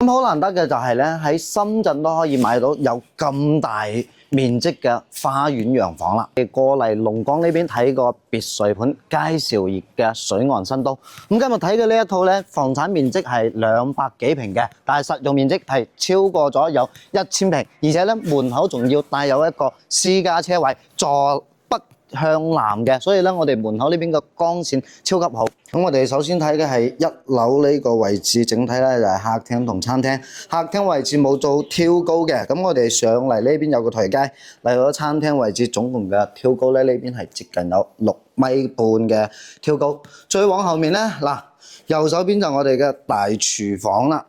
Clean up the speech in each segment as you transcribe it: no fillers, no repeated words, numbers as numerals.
咁好難得嘅就係咧，喺深圳都可以買到有咁大面積嘅花園洋房啦。過嚟龍崗呢邊睇個別墅盤，佳兆業嘅水岸新都。咁今日睇嘅呢一套咧，房產面積係200幾平嘅，但係實用面積係超過咗有1000平，而且咧門口仲要帶有一個私家車位，坐北向南嘅，所以咧我哋門口呢邊嘅光線超級好。咁我哋首先睇嘅係1樓呢個位置，整體咧就係客廳同餐廳。客廳位置冇做挑高嘅，咁我哋上嚟呢邊有個台階嚟到餐廳位置，總共嘅挑高咧呢邊係接近有6.5米嘅挑高。再往後面咧，嗱右手邊就我哋嘅大廚房啦。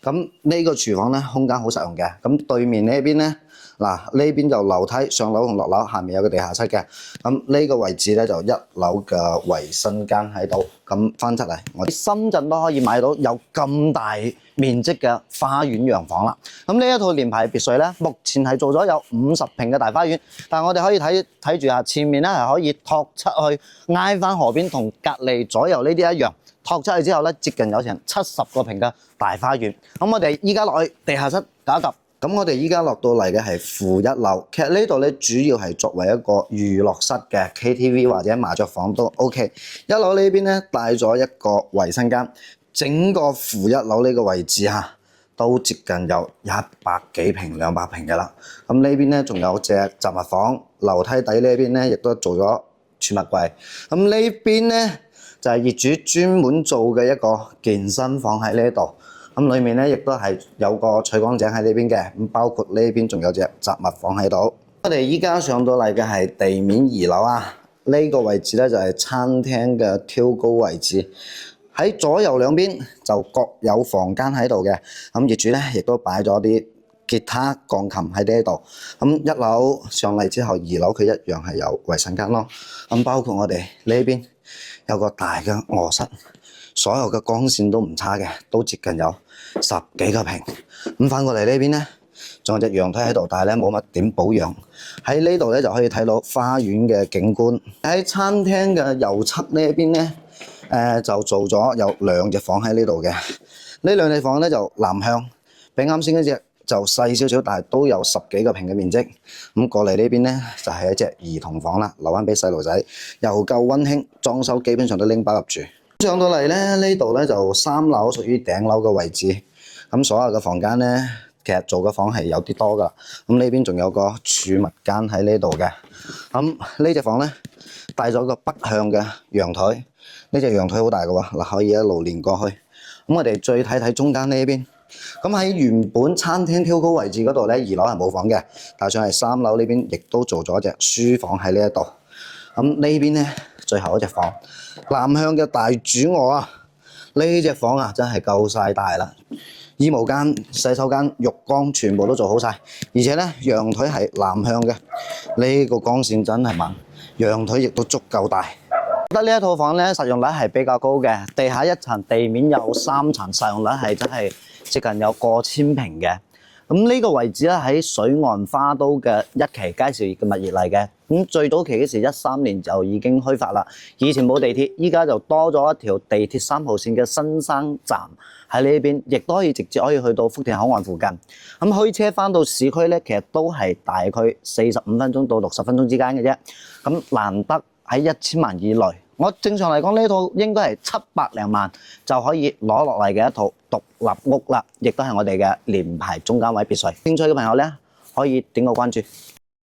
咁呢個廚房咧空間好實用嘅，咁對面呢邊咧。嗱，呢邊就樓梯上樓同落樓，下面有個地下室嘅。咁呢個位置咧就1樓嘅衞生間喺度。咁翻出嚟，我哋深圳都可以買到有咁大面積嘅花園洋房啦。咁呢一套連排別墅咧，目前係做咗有50平嘅大花園，但係我哋可以睇住啊，前面咧係可以拓出去挨翻河邊，同隔離左右呢啲一樣。拓出去之後咧，接近有成70個平嘅大花園。咁我哋依家落去地下室搞一揼。咁我哋依家落到嚟嘅係負1樓，其實呢度咧主要係作為一個娛樂室嘅 KTV 或者麻雀房都 OK。1樓呢邊咧帶咗一個衞生間，整個負1樓呢個位置嚇都接近有100幾平、200平嘅啦。咁呢邊咧仲有隻雜物房，樓梯底呢邊咧亦都做咗儲物櫃。咁呢邊咧就係業主專門做嘅一個健身房喺呢度。咁裏面咧亦都係有個取光井喺呢邊嘅，咁包括呢邊仲有隻雜物房喺度。我哋依家上到嚟嘅係地面2樓啊，呢個位置咧就係餐廳嘅挑高位置，喺左右兩邊就各有房間喺度嘅。咁業主咧亦都擺咗啲吉他、鋼琴喺呢度。咁1樓上嚟之後，2樓佢一樣係有衞生間咯。咁包括我哋呢邊有個大嘅臥室。所有嘅光線都唔差嘅，都接近有10幾個平。咁翻過嚟呢邊咧，仲有隻陽台喺度，但係咧冇乜點保養。喺呢度咧就可以睇到花園嘅景觀。喺餐廳嘅右側呢邊咧，就做咗有2隻房喺呢度嘅。呢2隻房咧就南向，比啱先嗰隻就細少少，但係都有10幾個平嘅面積。咁過嚟呢邊咧就係一隻兒童房啦，留翻俾細路仔，又夠溫馨，裝修基本上都拎包入住。上到嚟咧，呢度咧就3樓，屬於頂樓嘅位置。咁所有嘅房間咧，其實做嘅房係有啲多噶。咁呢邊仲有個儲物間喺呢度嘅。咁呢隻房咧帶咗個北向嘅陽台，呢隻陽台好大嘅喎，嗱可以一路連過去。咁我哋再睇睇中間呢邊。咁喺原本餐廳挑高位置嗰度咧，2樓係冇房嘅，但係上嚟3樓呢邊亦都做咗隻書房喺呢一度。咁呢邊咧最後一隻房。南向嘅大主臥啊，呢隻房啊真係夠晒大啦！衣帽間、洗手間、浴缸全部都做好晒，而且咧陽台係南向嘅，呢個光線真係猛，陽台亦都足夠大。覺得呢一套房咧實用率係比較高嘅，地下1層，地面有3層，實用率係真係接近有過千平嘅。咁呢個位置咧喺水岸花都嘅1期佳兆業嘅物業嚟嘅。咁最早期嗰時13年就已經開發啦。以前冇地鐵，依家就多咗一條地鐵3號線嘅新生站喺呢邊，亦都可以直接可以去到福田口岸附近。咁開車翻到市區咧，其實都係大概45分鐘到60分鐘之間嘅啫。咁難得喺1000萬以內。我正常嚟講呢套應該係700零萬就可以攞落嚟嘅一套獨立屋啦，亦都係我哋嘅連排中間位別墅。興趣嘅朋友咧可以點個關注。